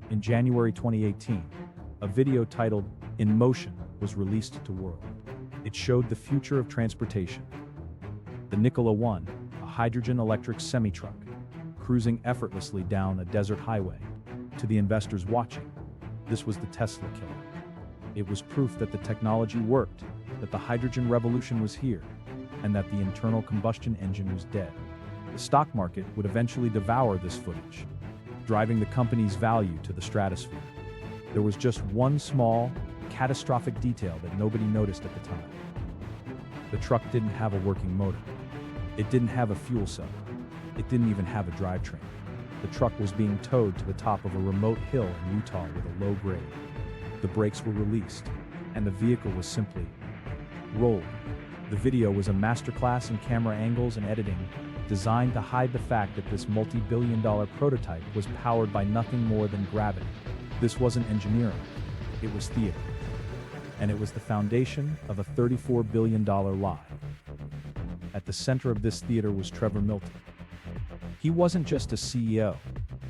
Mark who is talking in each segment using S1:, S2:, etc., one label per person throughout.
S1: In January 2018, a video titled "In Motion" was released to world. It showed the future of transportation. The Nikola One, a hydrogen-electric semi-truck, cruising effortlessly down a desert highway. To the investors watching, this was the Tesla killer. It was proof that the technology worked, that the hydrogen revolution was here, and that the internal combustion engine was dead. The stock market would eventually devour this footage, driving the company's value to the stratosphere. There was just one small, catastrophic detail that nobody noticed at the time. The truck didn't have a working motor. It didn't have a fuel cell. It didn't even have a drivetrain. The truck was being towed to the top of a remote hill in Utah with a low grade. The brakes were released, and the vehicle was simply rolling. The video was a masterclass in camera angles and editing, designed to hide the fact that this multi-billion-dollar prototype was powered by nothing more than gravity. This wasn't engineering, it was theater. And it was the foundation of a $34 billion lie. At the center of this theater was Trevor Milton. He wasn't just a CEO,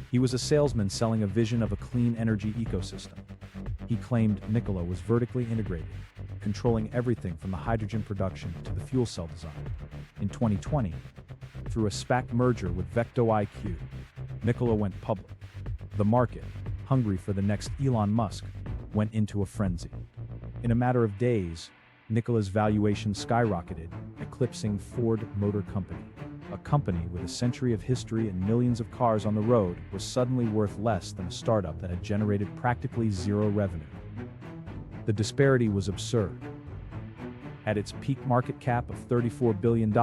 S1: he was a salesman selling a vision of a clean energy ecosystem. He claimed Nikola was vertically integrated, controlling everything from the hydrogen production to the fuel cell design. In 2020, through a SPAC merger with VectoIQ, Nikola went public. The market, hungry for the next Elon Musk, went into a frenzy. In a matter of days, Nikola's valuation skyrocketed, eclipsing Ford Motor Company. A company with a century of history and millions of cars on the road was suddenly worth less than a startup that had generated practically zero revenue. The disparity was absurd. At its peak market cap of $34 billion,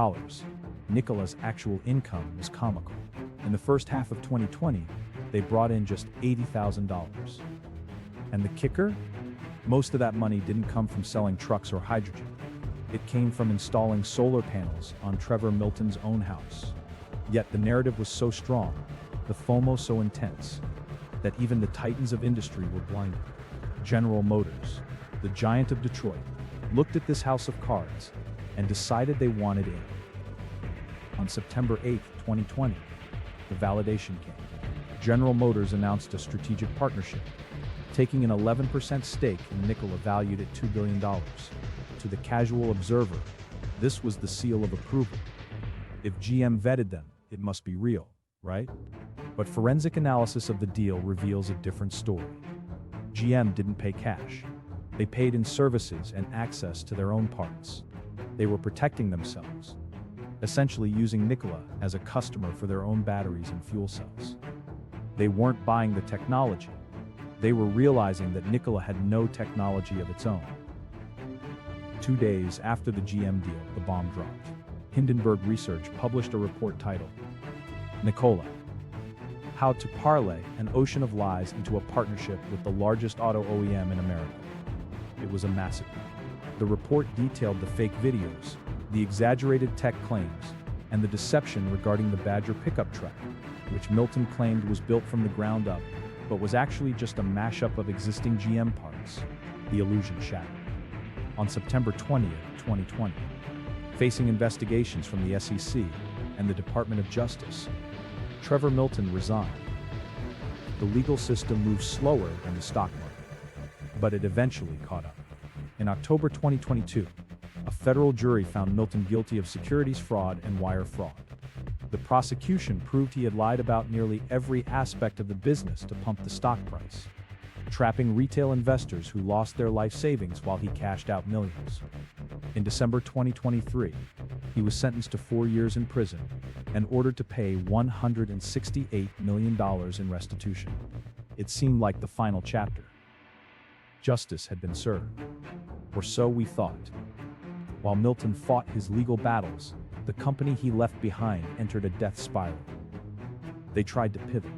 S1: Nikola's actual income was comical. In the first half of 2020, they brought in just $80,000. And the kicker? Most of that money didn't come from selling trucks or hydrogen. It came from installing solar panels on Trevor Milton's own house. Yet the narrative was so strong, the FOMO so intense, that even the titans of industry were blinded. General Motors, the giant of Detroit, looked at this house of cards and decided they wanted in. On September 8, 2020, the validation came. General Motors announced a strategic partnership, taking an 11% stake in Nikola valued at $2 billion. To the casual observer, this was the seal of approval. If GM vetted them, it must be real, right? But forensic analysis of the deal reveals a different story. GM didn't pay cash. They paid in services and access to their own parts. They were protecting themselves, essentially using Nikola as a customer for their own batteries and fuel cells. They weren't buying the technology. They were realizing that Nikola had no technology of its own. 2 days after the GM deal, the bomb dropped. Hindenburg Research published a report titled, Nikola: How to Parlay an Ocean of Lies into a Partnership with the Largest Auto OEM in America. It was a massacre. The report detailed the fake videos, the exaggerated tech claims, and the deception regarding the Badger pickup truck, which Milton claimed was built from the ground up, but was actually just a mashup of existing GM parts. The illusion shattered. On September 20, 2020, facing investigations from the SEC and the Department of Justice, Trevor Milton resigned. The legal system moved slower than the stock market, but it eventually caught up. In October 2022, a federal jury found Milton guilty of securities fraud and wire fraud. The prosecution proved he had lied about nearly every aspect of the business to pump the stock price, trapping retail investors who lost their life savings while he cashed out millions. In December 2023, he was sentenced to 4 years in prison and ordered to pay $168 million in restitution. It seemed like the final chapter. Justice had been served. Or so we thought. While Milton fought his legal battles, the company he left behind entered a death spiral. They tried to pivot.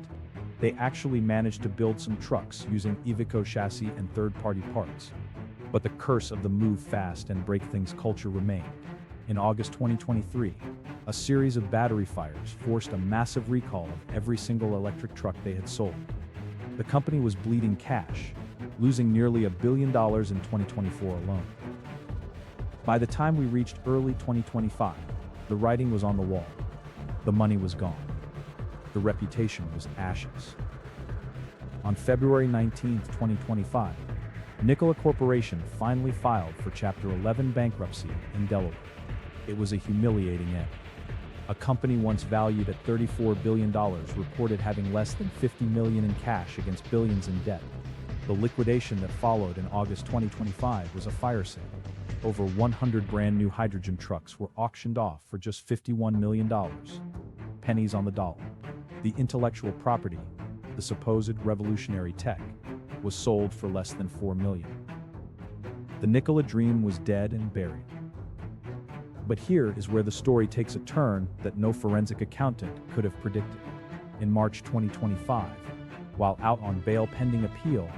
S1: They actually managed to build some trucks using Iveco chassis and third-party parts. But the curse of the move fast and break things culture remained. In August 2023, a series of battery fires forced a massive recall of every single electric truck they had sold. The company was bleeding cash, losing nearly $1 billion in 2024 alone. By the time we reached early 2025, the writing was on the wall. The money was gone. The reputation was ashes. On February 19, 2025, Nikola Corporation finally filed for Chapter 11 bankruptcy in Delaware. It was a humiliating end. A company once valued at $34 billion reported having less than $50 million in cash against billions in debt. The liquidation that followed in August 2025 was a fire sale. Over 100 brand new hydrogen trucks were auctioned off for just $51 million. Pennies on the dollar. The intellectual property, the supposed revolutionary tech, was sold for less than $4 million. The Nikola dream was dead and buried. But here is where the story takes a turn that no forensic accountant could have predicted. In March 2025, while out on bail pending appeal,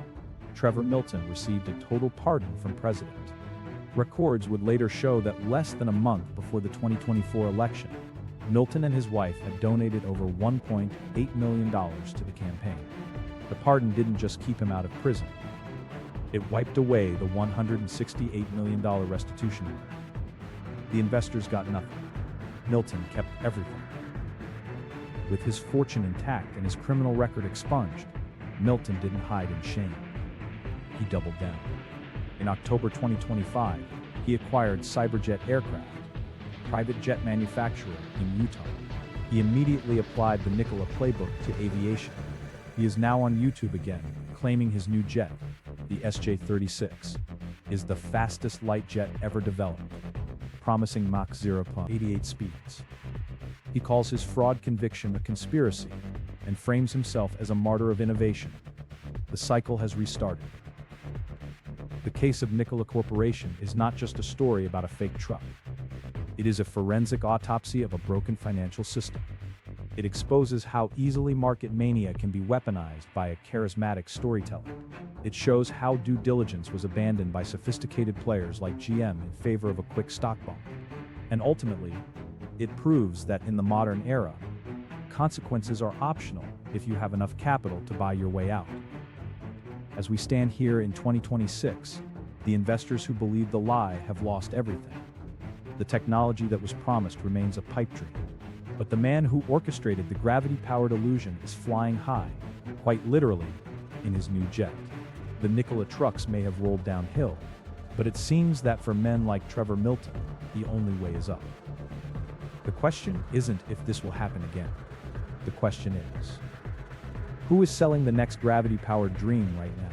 S1: Trevor Milton received a total pardon from President. Records would later show that less than a month before the 2024 election, Milton and his wife had donated over $1.8 million to the campaign. The pardon didn't just keep him out of prison. It wiped away the $168 million restitution order. The investors got nothing. Milton kept everything. With his fortune intact and his criminal record expunged, Milton didn't hide in shame. He doubled down. In October 2025, he acquired Cyberjet Aircraft, a private jet manufacturer in Utah. He immediately applied the Nikola playbook to aviation. He is now on YouTube again, claiming his new jet, the SJ-36, is the fastest light jet ever developed, promising Mach 0.88 speeds. He calls his fraud conviction a conspiracy and frames himself as a martyr of innovation. The cycle has restarted. The case of Nikola Corporation is not just a story about a fake truck. It is a forensic autopsy of a broken financial system. It exposes how easily market mania can be weaponized by a charismatic storyteller. It shows how due diligence was abandoned by sophisticated players like GM in favor of a quick stock bump. And ultimately, it proves that in the modern era, consequences are optional if you have enough capital to buy your way out. As we stand here in 2026, the investors who believe the lie have lost everything. The technology that was promised remains a pipe dream. But the man who orchestrated the gravity-powered illusion is flying high, quite literally, in his new jet. The Nikola trucks may have rolled downhill, but it seems that for men like Trevor Milton, the only way is up. The question isn't if this will happen again. The question is, who is selling the next gravity-powered dream right now?